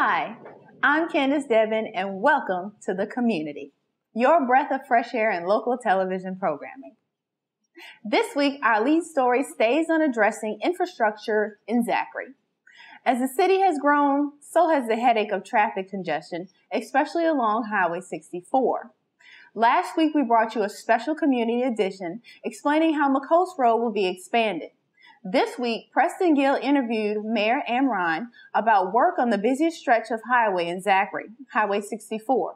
Hi, I'm Candace Devin, and welcome to The Community, your breath of fresh air in local television programming. This week, our lead story stays on addressing infrastructure in Zachary. As the city has grown, so has the headache of traffic congestion, especially along Highway 64. Last week, we brought you a special community edition explaining how McCoast Road will be expanded. This week, Preston Gill interviewed Mayor Amron about work on the busiest stretch of highway in Zachary, Highway 64.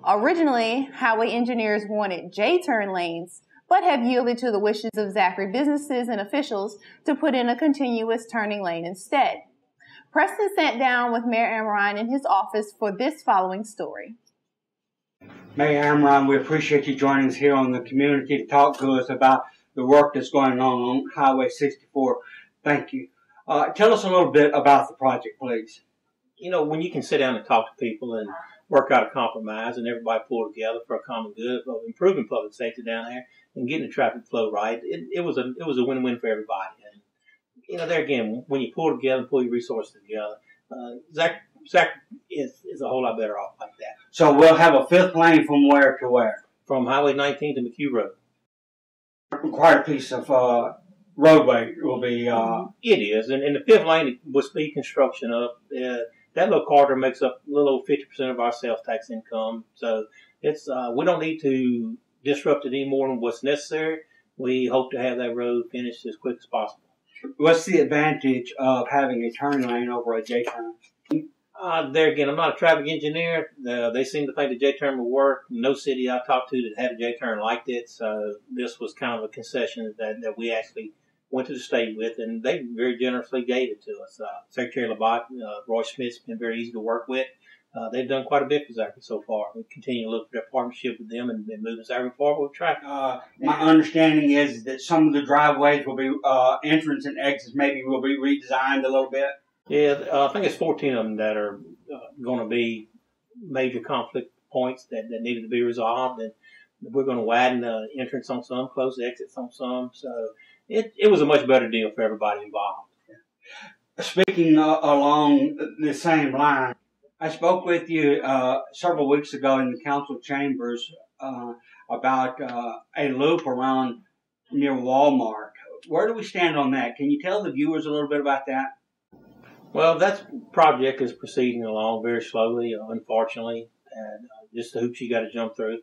Originally, highway engineers wanted J-turn lanes, but have yielded to the wishes of Zachary businesses and officials to put in a continuous turning lane instead. Preston sat down with Mayor Amron in his office for this following story. Mayor Amron, we appreciate you joining us here on The Community to talk to us about the work that's going on Highway 64. Thank you. Tell us a little bit about the project, please. You know, when you can sit down and talk to people and work out a compromise and everybody pull together for a common good of improving public safety down there and getting the traffic flow right, it was a win-win for everybody. And, you know, there again, when you pull together and pull your resources together, Zach is a whole lot better off like that. So we'll have a fifth lane from where to where? From Highway 19 to McHugh Road. Quite a piece of roadway will be. It is, and the fifth lane with speed construction up, that little corridor makes up a little over 50% of our sales tax income. So it's we don't need to disrupt it any more than what's necessary. We hope to have that road finished as quick as possible. What's the advantage of having a turning lane over a J-turn? There again, I'm not a traffic engineer. They seem to think the J-turn will work. No city I talked to that had a J-turn liked it. So this was kind of a concession that we actually went to the state with, and they very generously gave it to us. Secretary Labatt, Roy Smith's been very easy to work with. They've done quite a bit for Zachary so far. We continue to look for their partnership with them and moving Zachary forward with traffic. My understanding is that some of the driveways will be entrance and exits maybe will be redesigned a little bit. Yeah, I think it's 14 of them that are going to be major conflict points that needed to be resolved, and we're going to widen the entrance on some, close the exits on some. So it was a much better deal for everybody involved. Speaking along the same line, I spoke with you several weeks ago in the council chambers about a loop around near Walmart. Where do we stand on that? Can you tell the viewers a little bit about that? Well, that project is proceeding along very slowly, unfortunately, and just the hoops you got to jump through.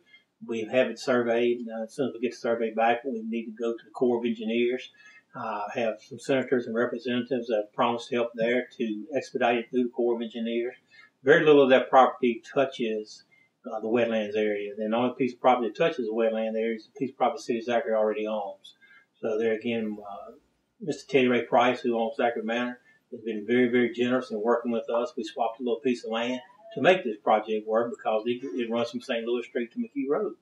We have it surveyed. As soon as we get the survey back, we need to go to the Corps of Engineers. Have some senators and representatives that have promised help there to expedite it through the Corps of Engineers. Very little of that property touches the wetlands area. And the only piece of property that touches the wetland area is a piece of property the city of Zachary already owns. So there again, Mr. Teddy Ray Price, who owns Zachary Manor, has been very, very generous in working with us. We swapped a little piece of land to make this project work because it runs from St. Louis Street to McHugh Road.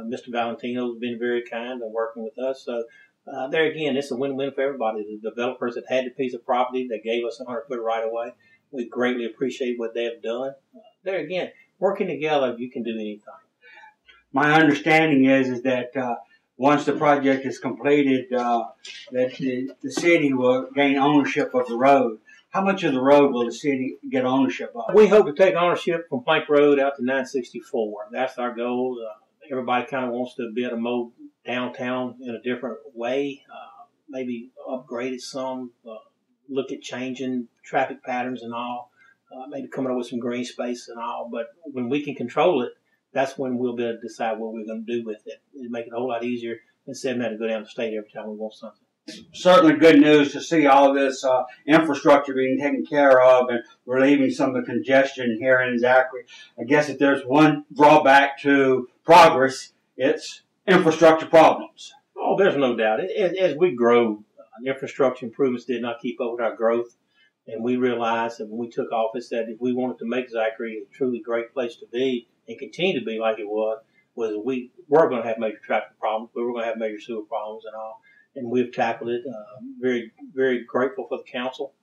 Mr. Valentino has been very kind in working with us. So there again, it's a win-win for everybody. The developers that had the piece of property, they gave us a 100-foot right-of-way. We greatly appreciate what they have done. There again, working together, you can do anything. My understanding is that once the project is completed, that the city will gain ownership of the road. How much of the road will the city get ownership of? We hope to take ownership from Plank Road out to 964. That's our goal. Everybody kind of wants to be able to mow downtown in a different way, maybe upgrade it some, look at changing traffic patterns and all, maybe coming up with some green space and all. But when we can control it, that's when we'll be able to decide what we're going to do with it. It'll make it a whole lot easier instead of having to go down the state every time we want something. Certainly good news to see all of this infrastructure being taken care of and relieving some of the congestion here in Zachary. I guess if there's one drawback to progress, it's infrastructure problems. Oh, there's no doubt. As we grow, infrastructure improvements did not keep up with our growth. And we realized that when we took office that if we wanted to make Zachary a truly great place to be and continue to be like it was we were going to have major traffic problems. We were going to have major sewer problems and all. And we've tackled it. Very, very grateful for the council.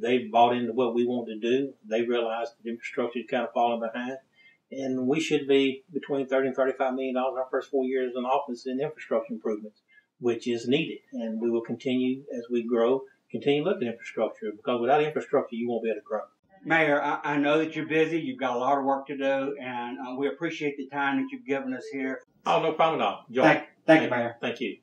They've bought into what we wanted to do. They realized that infrastructure is kind of falling behind. And we should be between $30 and $35 million in our first 4 years in office in infrastructure improvements, which is needed. And we will continue as we grow, continue looking at infrastructure, because without infrastructure, you won't be able to grow. Mayor, I know that you're busy. You've got a lot of work to do, and we appreciate the time that you've given us here. Oh, no problem at all. Joy. Thank you, Mayor. Thank you.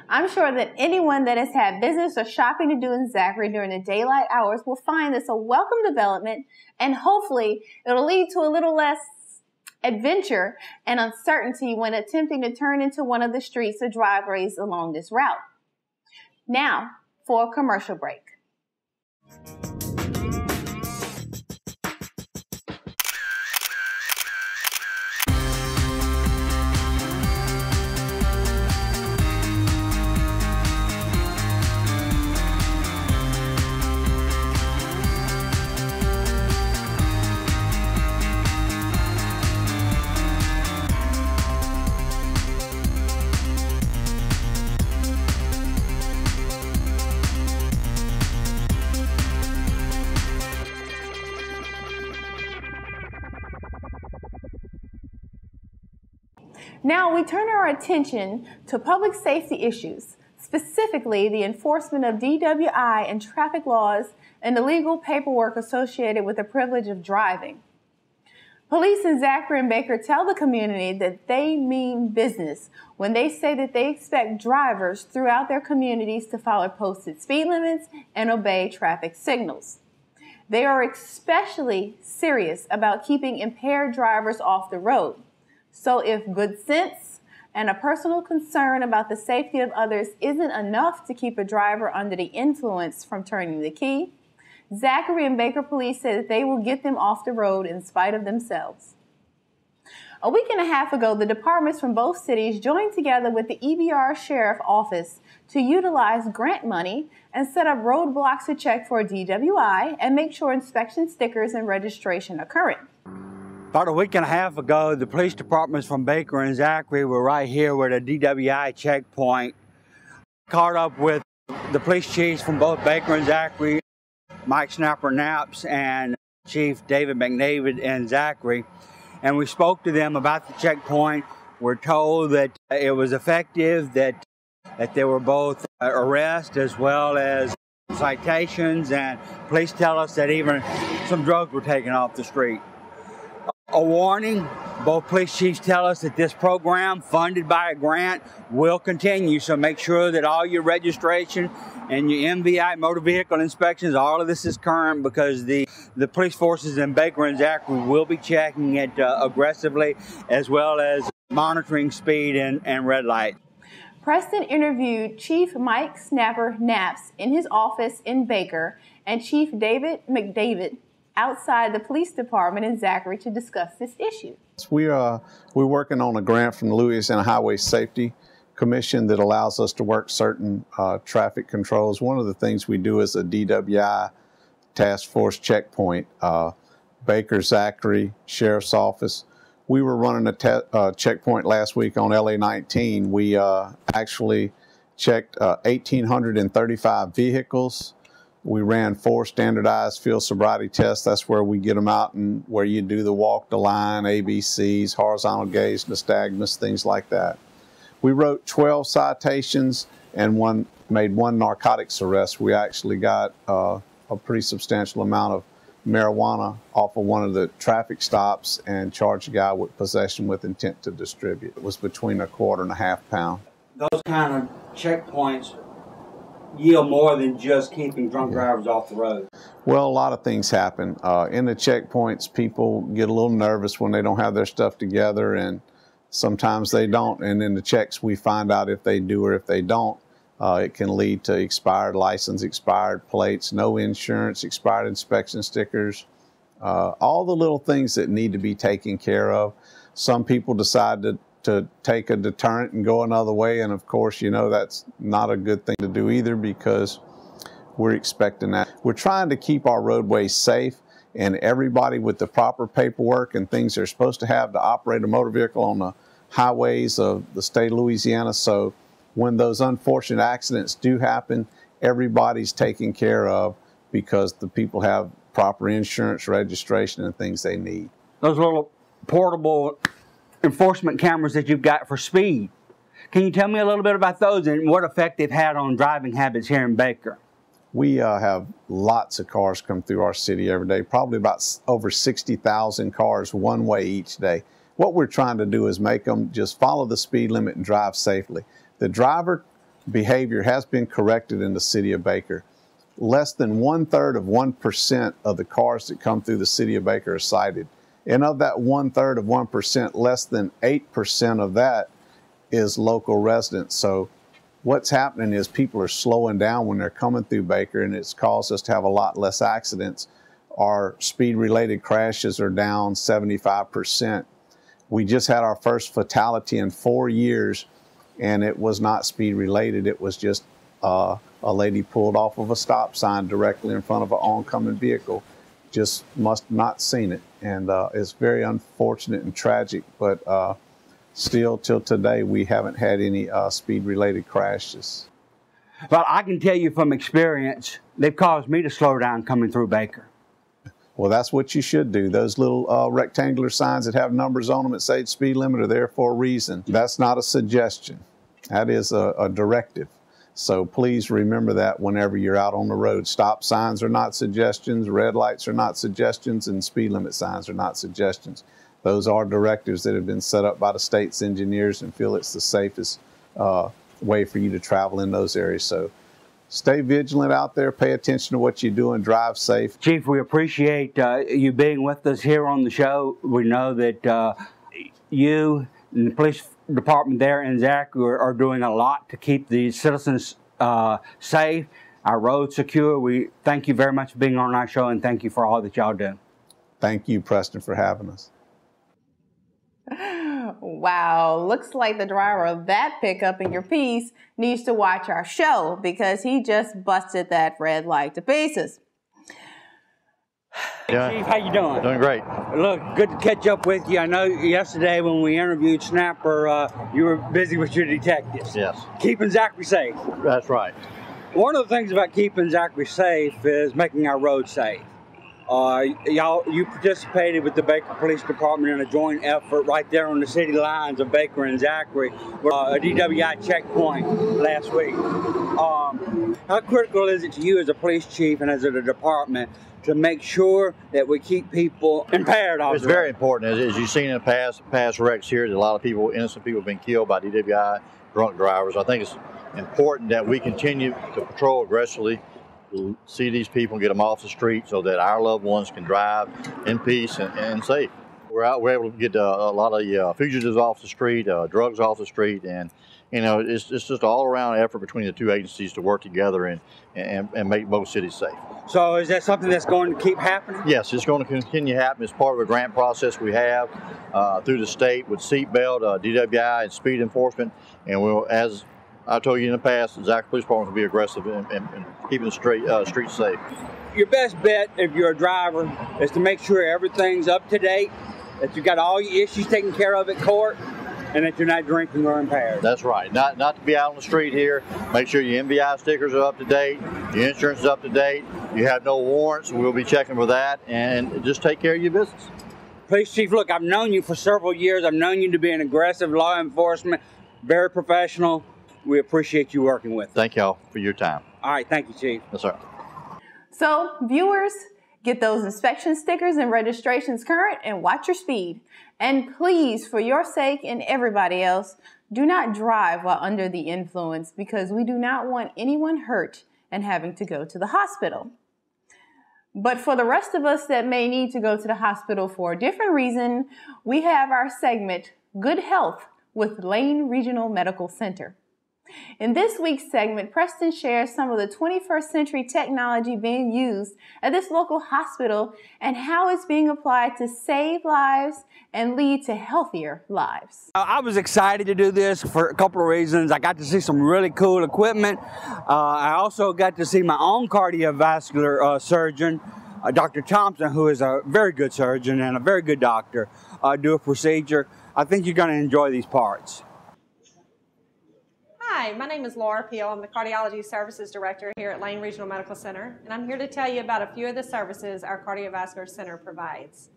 I'm sure that anyone that has had business or shopping to do in Zachary during the daylight hours will find this a welcome development, and hopefully it'll lead to a little less adventure and uncertainty when attempting to turn into one of the streets or driveways along this route. Now, for a commercial break. Now we turn our attention to public safety issues, specifically the enforcement of DWI and traffic laws and the legal paperwork associated with the privilege of driving. Police in Zachary and Baker tell the community that they mean business when they say that they expect drivers throughout their communities to follow posted speed limits and obey traffic signals. They are especially serious about keeping impaired drivers off the road. So if good sense and a personal concern about the safety of others isn't enough to keep a driver under the influence from turning the key, Zachary and Baker police said that they will get them off the road in spite of themselves. A week and a half ago, the departments from both cities joined together with the EBR Sheriff Office to utilize grant money and set up roadblocks to check for DWI and make sure inspection stickers and registration are current. About a week and a half ago, the police departments from Baker and Zachary were right here with a DWI checkpoint. Caught up with the police chiefs from both Baker and Zachary, Mike Snapper Naps and Chief David McDavid in Zachary, and we spoke to them about the checkpoint. We're told that it was effective, that there were both arrests as well as citations, and police tell us that even some drugs were taken off the street. A warning, both police chiefs tell us that this program, funded by a grant, will continue, so make sure that all your registration and your MVI, motor vehicle inspections, all of this is current, because the police forces in Baker and Zachary will be checking it aggressively, as well as monitoring speed and red light. Preston interviewed Chief Mike Snapper Naps in his office in Baker and Chief David McDavid outside the police department in Zachary to discuss this issue. We're working on a grant from the Louisiana Highway Safety Commission that allows us to work certain traffic controls. One of the things we do is a DWI task force checkpoint. Baker, Zachary, Sheriff's Office. We were running a checkpoint last week on LA 19. We actually checked 1,835 vehicles. We ran 4 standardized field sobriety tests. That's where we get them out and where you do the walk the line, ABCs, horizontal gaze, nystagmus, things like that. We wrote 12 citations and made 1 narcotics arrest. We actually got a pretty substantial amount of marijuana off of one of the traffic stops and charged a guy with possession with intent to distribute. It was between a quarter and a half pound. Those kind of checkpoints yield more than just keeping drunk drivers off the road. Well, a lot of things happen. In the checkpoints, people get a little nervous when they don't have their stuff together, and sometimes they don't. And in the checks, we find out if they do or if they don't. It can lead to expired license, expired plates, no insurance, expired inspection stickers, all the little things that need to be taken care of. Some people decide to take a deterrent and go another way, and of course, you know, that's not a good thing to do either, because we're expecting that. We're trying to keep our roadways safe, and everybody with the proper paperwork and things they're supposed to have to operate a motor vehicle on the highways of the state of Louisiana. So when those unfortunate accidents do happen, everybody's taken care of because the people have proper insurance, registration, and things they need. Those little portable enforcement cameras that you've got for speed, can you tell me a little bit about those and what effect they've had on driving habits here in Baker? We have lots of cars come through our city every day, probably about over 60,000 cars one way each day. What we're trying to do is make them just follow the speed limit and drive safely. The driver behavior has been corrected in the city of Baker. Less than 1/3 of 1% of the cars that come through the city of Baker are cited. And of that 1/3 of 1%, less than 8% of that is local residents. So what's happening is people are slowing down when they're coming through Baker, and it's caused us to have a lot less accidents. Our speed-related crashes are down 75%. We just had our first fatality in 4 years, and it was not speed-related. It was just a lady pulled off of a stop sign directly in front of an oncoming vehicle. Just must not seen it, and it's very unfortunate and tragic, but still till today we haven't had any speed-related crashes. Well, I can tell you from experience, they've caused me to slow down coming through Baker. Well, that's what you should do. Those little rectangular signs that have numbers on them that say speed limit are there for a reason. That's not a suggestion. That is a directive. So please remember that whenever you're out on the road. Stop signs are not suggestions, red lights are not suggestions, and speed limit signs are not suggestions. Those are directives that have been set up by the state's engineers and feel it's the safest way for you to travel in those areas. So stay vigilant out there, pay attention to what you do, and drive safe. Chief, we appreciate you being with us here on the show. We know that you and the police department there in Zachary are doing a lot to keep the citizens safe, our roads secure. We thank you very much for being on our show, and thank you for all that y'all do. Thank you, Preston, for having us. Wow, looks like the driver of that pickup in your piece needs to watch our show because he just busted that red light to pieces. Hey, Chief, how you doing? Doing great. Look, good to catch up with you. I know yesterday when we interviewed Snapper, you were busy with your detectives. Yes. Keeping Zachary safe. That's right. One of the things about keeping Zachary safe is making our roads safe. You participated with the Baker Police Department in a joint effort right there on the city lines of Baker and Zachary, a DWI checkpoint last week. How critical is it to you as a police chief and as a department to make sure that we keep people impaired? It's very important. As you've seen in the past wrecks here, that a lot of people, innocent people, have been killed by DWI drunk drivers. I think it's important that we continue to patrol aggressively, see these people and get them off the street so that our loved ones can drive in peace and safe. We're able to get a lot of fugitives off the street, drugs off the street, and you know, it's just an all-around effort between the two agencies to work together and make both cities safe. So is that something that's going to keep happening? Yes, it's going to continue to happen. It's part of a grant process we have through the state with seatbelt, DWI, and speed enforcement. And we'll, as I told you in the past, the Zachary Police Department will be aggressive in keeping the streets safe. Your best bet, if you're a driver, is to make sure everything's up to date, that you've got all your issues taken care of at court, and that you're not drinking or impaired. That's right. Not to be out on the street here. Make sure your MVI stickers are up to date, your insurance is up to date, you have no warrants, we'll be checking for that, and just take care of your business. Police Chief, look, I've known you for several years. I've known you to be an aggressive law enforcement, very professional. We appreciate you working with us. Thank y'all for your time. All right, thank you, Chief. Yes, sir. So, viewers, get those inspection stickers and registrations current and watch your speed. And please, for your sake and everybody else, do not drive while under the influence because we do not want anyone hurt and having to go to the hospital. But for the rest of us that may need to go to the hospital for a different reason, we have our segment, Good Health with Lane Regional Medical Center. In this week's segment, Preston shares some of the 21st century technology being used at this local hospital and how it's being applied to save lives and lead to healthier lives. I was excited to do this for a couple of reasons. I got to see some really cool equipment. I also got to see my own cardiovascular surgeon, Dr. Thompson, who is a very good surgeon and a very good doctor, do a procedure. I think you're going to enjoy these parts. Hi, my name is Laura Peel. I'm the Cardiology Services Director here at Lane Regional Medical Center, and I'm here to tell you about a few of the services our Cardiovascular Center provides.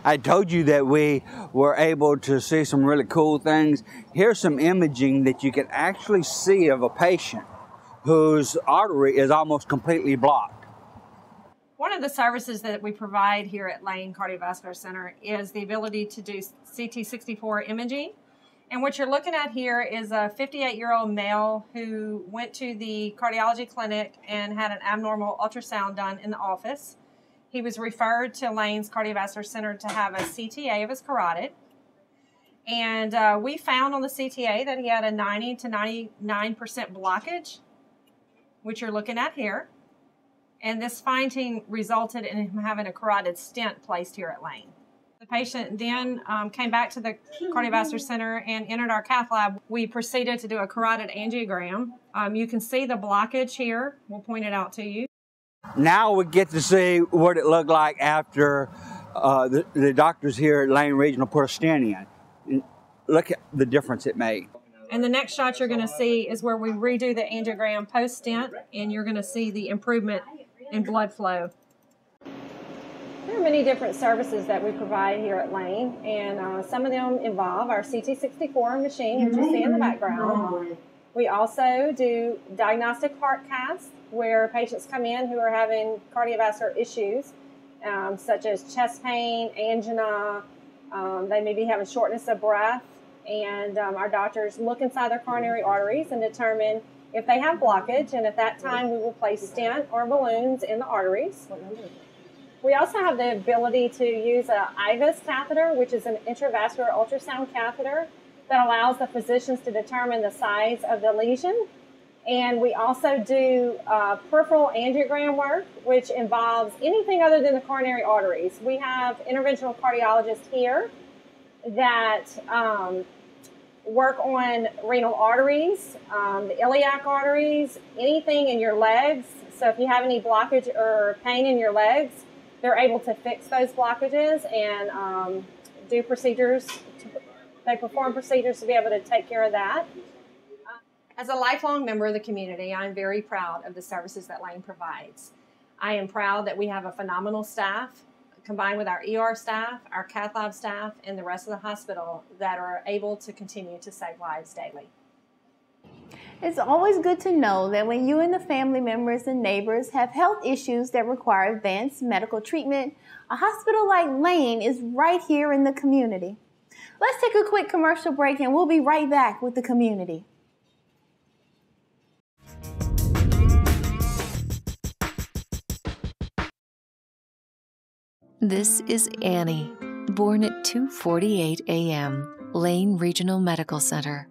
I told you that we were able to see some really cool things. Here's some imaging that you can actually see of a patient whose artery is almost completely blocked. One of the services that we provide here at Lane Cardiovascular Center is the ability to do CT64 imaging. And what you're looking at here is a 58-year-old male who went to the cardiology clinic and had an abnormal ultrasound done in the office. He was referred to Lane's Cardiovascular Center to have a CTA of his carotid. And we found on the CTA that he had a 90 to 99% blockage, which you're looking at here. And this finding resulted in him having a carotid stent placed here at Lane. The patient then came back to the Cardiovascular Center and entered our cath lab. We proceeded to do a carotid angiogram. You can see the blockage here. We'll point it out to you. Now we get to see what it looked like after the doctors here at Lane Regional put a stent in. And look at the difference it made. And the next shot you're going to see is where we redo the angiogram post-stent, and you're going to see the improvement in blood flow. There are many different services that we provide here at Lane, and some of them involve our CT64 machine, which you see in the background. We also do diagnostic heart casts, where patients come in who are having cardiovascular issues, such as chest pain, angina, they may be having shortness of breath, and our doctors look inside their coronary arteries and determine if they have blockage, and at that time we will place stent or balloons in the arteries. We also have the ability to use an IVUS catheter, which is an intravascular ultrasound catheter that allows the physicians to determine the size of the lesion. And we also do peripheral angiogram work, which involves anything other than the coronary arteries. We have interventional cardiologists here that work on renal arteries, the iliac arteries, anything in your legs. So if you have any blockage or pain in your legs, they're able to fix those blockages and do procedures. They perform procedures to be able to take care of that. As a lifelong member of the community, I'm very proud of the services that Lane provides. I am proud that we have a phenomenal staff, combined with our ER staff, our cath lab staff, and the rest of the hospital that are able to continue to save lives daily. It's always good to know that when you and the family members and neighbors have health issues that require advanced medical treatment, a hospital like Lane is right here in the community. Let's take a quick commercial break and we'll be right back with the community. This is Annie, born at 2:48 a.m., Lane Regional Medical Center.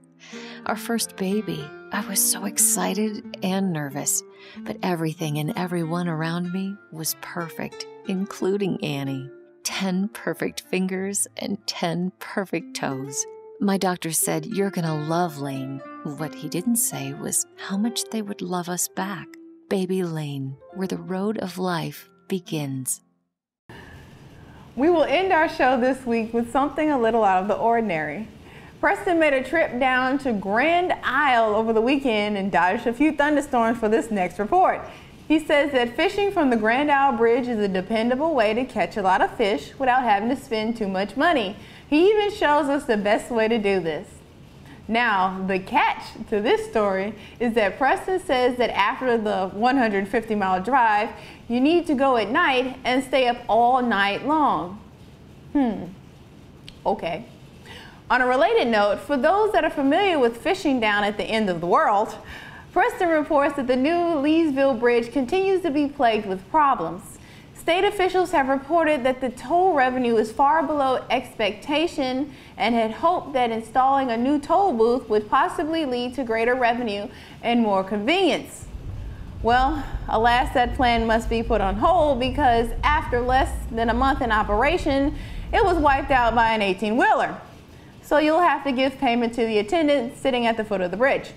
Our first baby. I was so excited and nervous, but everything and everyone around me was perfect, including Annie. 10 perfect fingers and 10 perfect toes. My doctor said, "You're gonna love Lane." What he didn't say was how much they would love us back. Baby Lane, where the road of life begins. We will end our show this week with something a little out of the ordinary. Preston made a trip down to Grand Isle over the weekend and dodged a few thunderstorms for this next report. He says that fishing from the Grand Isle Bridge is a dependable way to catch a lot of fish without having to spend too much money. He even shows us the best way to do this. Now, the catch to this story is that Preston says that after the 150-mile drive, you need to go at night and stay up all night long. Okay. On a related note, for those that are familiar with fishing down at the end of the world, Preston reports that the new Leesville Bridge continues to be plagued with problems. State officials have reported that the toll revenue is far below expectation and had hoped that installing a new toll booth would possibly lead to greater revenue and more convenience. Well, alas, that plan must be put on hold because after less than a month in operation, it was wiped out by an 18-wheeler. So you'll have to give payment to the attendant sitting at the foot of the bridge.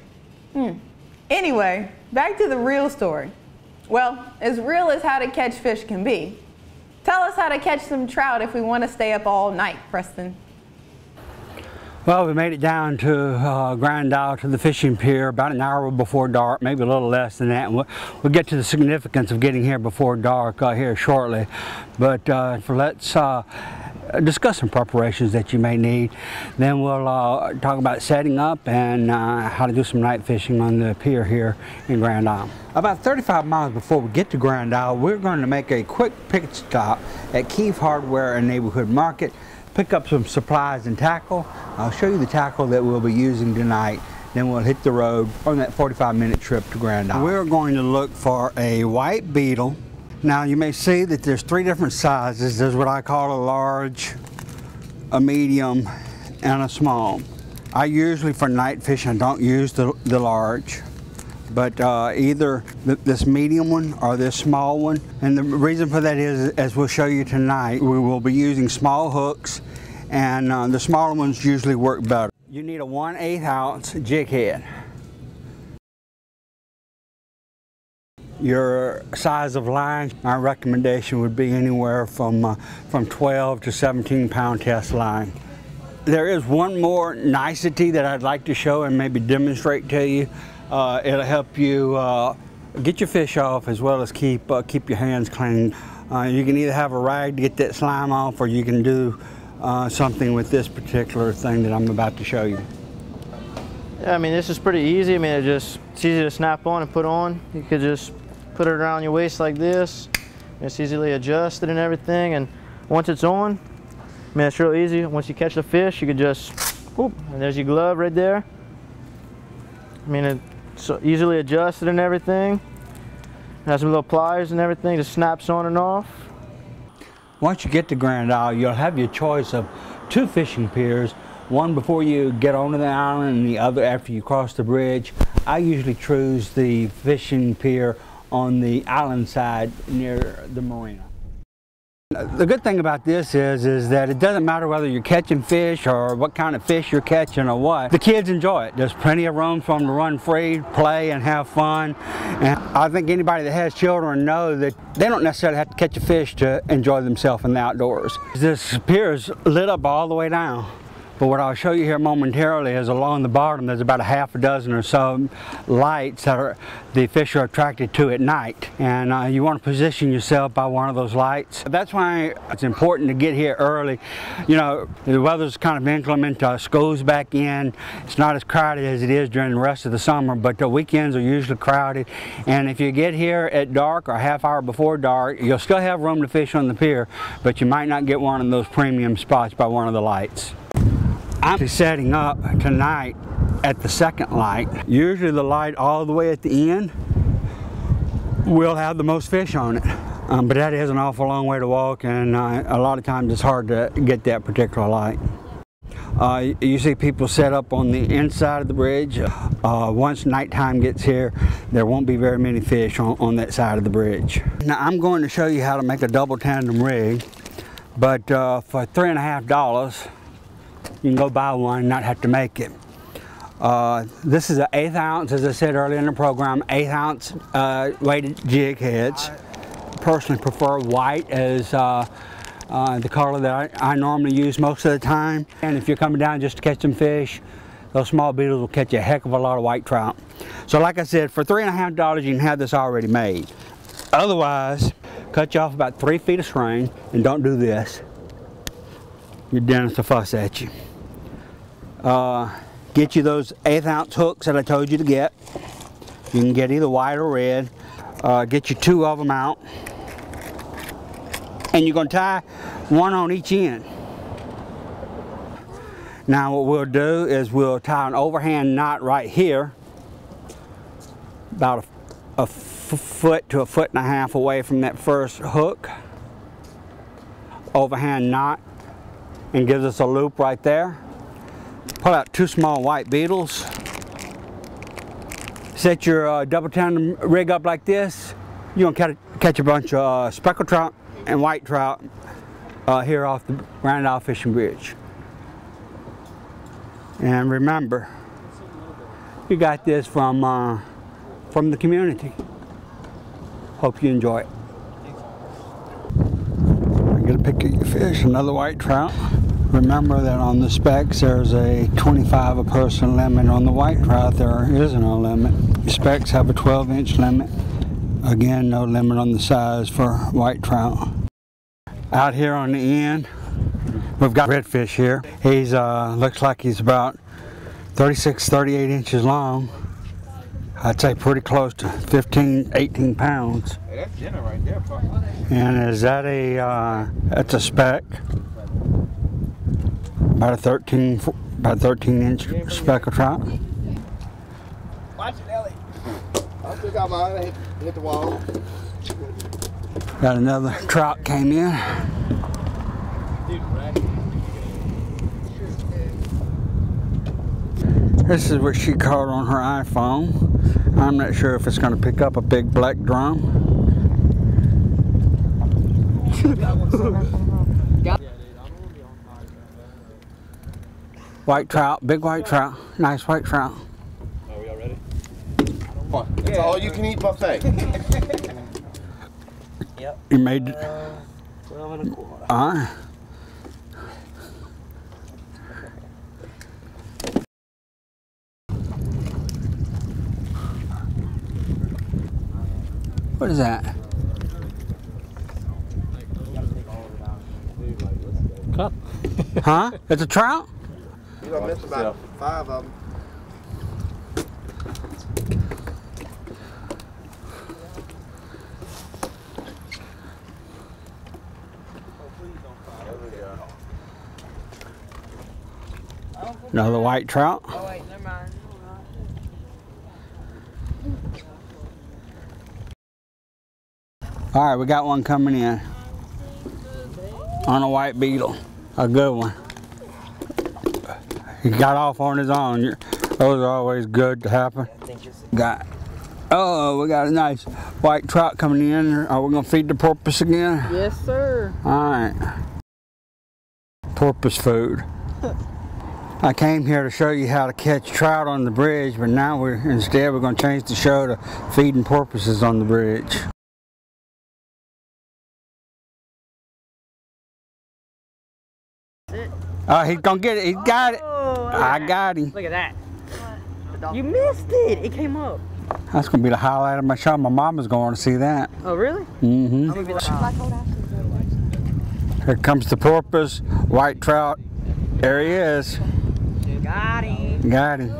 Anyway, back to the real story. Well, as real as how to catch fish can be. Tell us how to catch some trout if we want to stay up all night, Preston. Well, we made it down to Grand Isle to the fishing pier about an hour before dark, maybe a little less than that. And we'll get to the significance of getting here before dark here shortly. But let's discuss some preparations that you may need. Then we'll talk about setting up and how to do some night fishing on the pier here in Grand Isle. About 35 miles before we get to Grand Isle, we're going to make a quick pit stop at Keefe Hardware and Neighborhood Market, pick up some supplies and tackle. I'll show you the tackle that we'll be using tonight. Then we'll hit the road on that 45-minute trip to Grand Isle. We're going to look for a white beetle. Now you may see that there's 3 different sizes. There's what I call a large, a medium, and a small. I usually, for night fishing, don't use the large, but either this medium one or this small one. And the reason for that is, as we'll show you tonight, we will be using small hooks, and the smaller ones usually work better. You need a 1/8 ounce jig head. Your size of line, my recommendation would be anywhere from 12 to 17 pound test line. There is one more nicety that I'd like to show and maybe demonstrate to you. It'll help you get your fish off as well as keep your hands clean. You can either have a rag to get that slime off, or you can do something with this particular thing that I'm about to show you. Yeah, I mean, this is pretty easy. I mean, it's easy to snap on and put on. You could just put it around your waist like this. It's easily adjusted and everything. And once it's on, I mean, it's real easy. Once you catch the fish, you could just, whoop, and there's your glove right there. I mean, it's easily adjusted and everything. It has some little pliers and everything, just snaps on and off. Once you get to Grand Isle, you'll have your choice of 2 fishing piers, one before you get onto the island and the other after you cross the bridge. I usually choose the fishing pier on the island side near the marina. The good thing about this is that it doesn't matter whether you're catching fish or what kind of fish you're catching or what. The kids enjoy it. There's plenty of room for them to run free, play, and have fun. And I think anybody that has children know that they don't necessarily have to catch a fish to enjoy themselves in the outdoors. This pier is lit up all the way down. But what I'll show you here momentarily is along the bottom there's about a half a dozen or so lights that the fish are attracted to at night. And you want to position yourself by one of those lights. That's why it's important to get here early. You know, the weather's kind of inclement, school's back in. It's not as crowded as it is during the rest of the summer, but the weekends are usually crowded. And if you get here at dark or a half hour before dark, you'll still have room to fish on the pier, but you might not get one of those premium spots by one of the lights. I'm setting up tonight at the second light. Usually the light all the way at the end will have the most fish on it. But that is an awful long way to walk, and a lot of times it's hard to get that particular light. You see people set up on the inside of the bridge. Once nighttime gets here, there won't be very many fish on that side of the bridge. Now I'm going to show you how to make a double tandem rig, but for $3.50, you can go buy one and not have to make it. This is an 1/8 ounce, as I said earlier in the program, 1/8 ounce weighted jig heads. Personally prefer white as the color that I normally use most of the time. And if you're coming down just to catch some fish, those small beetles will catch a heck of a lot of white trout. So like I said, for $3.50 you can have this already made. Otherwise, cut you off about 3 feet of string, and don't do this. Your dentist will fuss at you. Get you those 1/8 ounce hooks that I told you to get. You can get either white or red. Get you 2 of them out. And you're going to tie one on each end. Now what we'll do is we'll tie an overhand knot right here, about a foot to a foot and a half away from that first hook. Overhand knot, and gives us a loop right there. Pull out 2 small white beetles. Set your double tandem rig up like this. You're gonna catch a bunch of speckled trout and white trout here off the Grand Isle Fishing Bridge. And remember, you got this from the community. Hope you enjoy it. Get a pick of your fish, another white trout. Remember that on the specs there's a 25 a person limit. On the white trout there is no limit. The specs have a 12-inch limit. Again, no limit on the size for white trout. Out here on the end, We've got redfish here. He's looks like he's about 36, 38 inches long. I'd say pretty close to 15, 18 pounds. Hey, that's dinner right there, partner. And is that that's a speck. About a 13 inch speckled trout. Watch it, Ellie. I still got mine. Hit the wall. Got another trout came in. This is what she caught on her iPhone. I'm not sure if it's going to pick up a big black drum. White trout, big white trout, nice white trout. Are we all ready? It's all you can eat buffet. Yep. You made it. 12 and a quarter. All right. What is that? Huh? It's a trout? You gonna miss about 5 of them. Another white trout. Oh wait, never mind. All right, we got one coming in on a white beetle, a good one. He got off on his own. Those are always good to happen. We got a nice white trout coming in. Are we gonna feed the porpoise again? Yes, sir. All right, porpoise food. I came here to show you how to catch trout on the bridge, but now we're going to change the show to feeding porpoises on the bridge. Oh, he's gonna get it. He's got it. I got him. Look at that. You missed it. It came up. That's gonna be the highlight of my show. My mama's going to see that. Oh, really? Mm-hmm. Here comes the porpoise, white trout. There he is. Got him. Got him.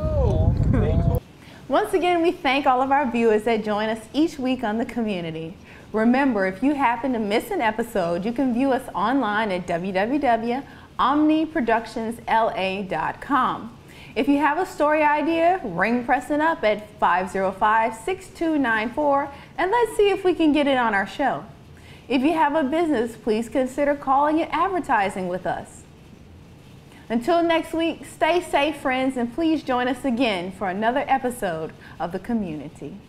Once again, we thank all of our viewers that join us each week on The Community. Remember, if you happen to miss an episode, you can view us online at www.omniproductionsla.com. If you have a story idea, ring Preston up at 505-6294 and let's see if we can get it on our show. If you have a business, please consider calling and advertising with us. Until next week, stay safe, friends, and please join us again for another episode of The Community.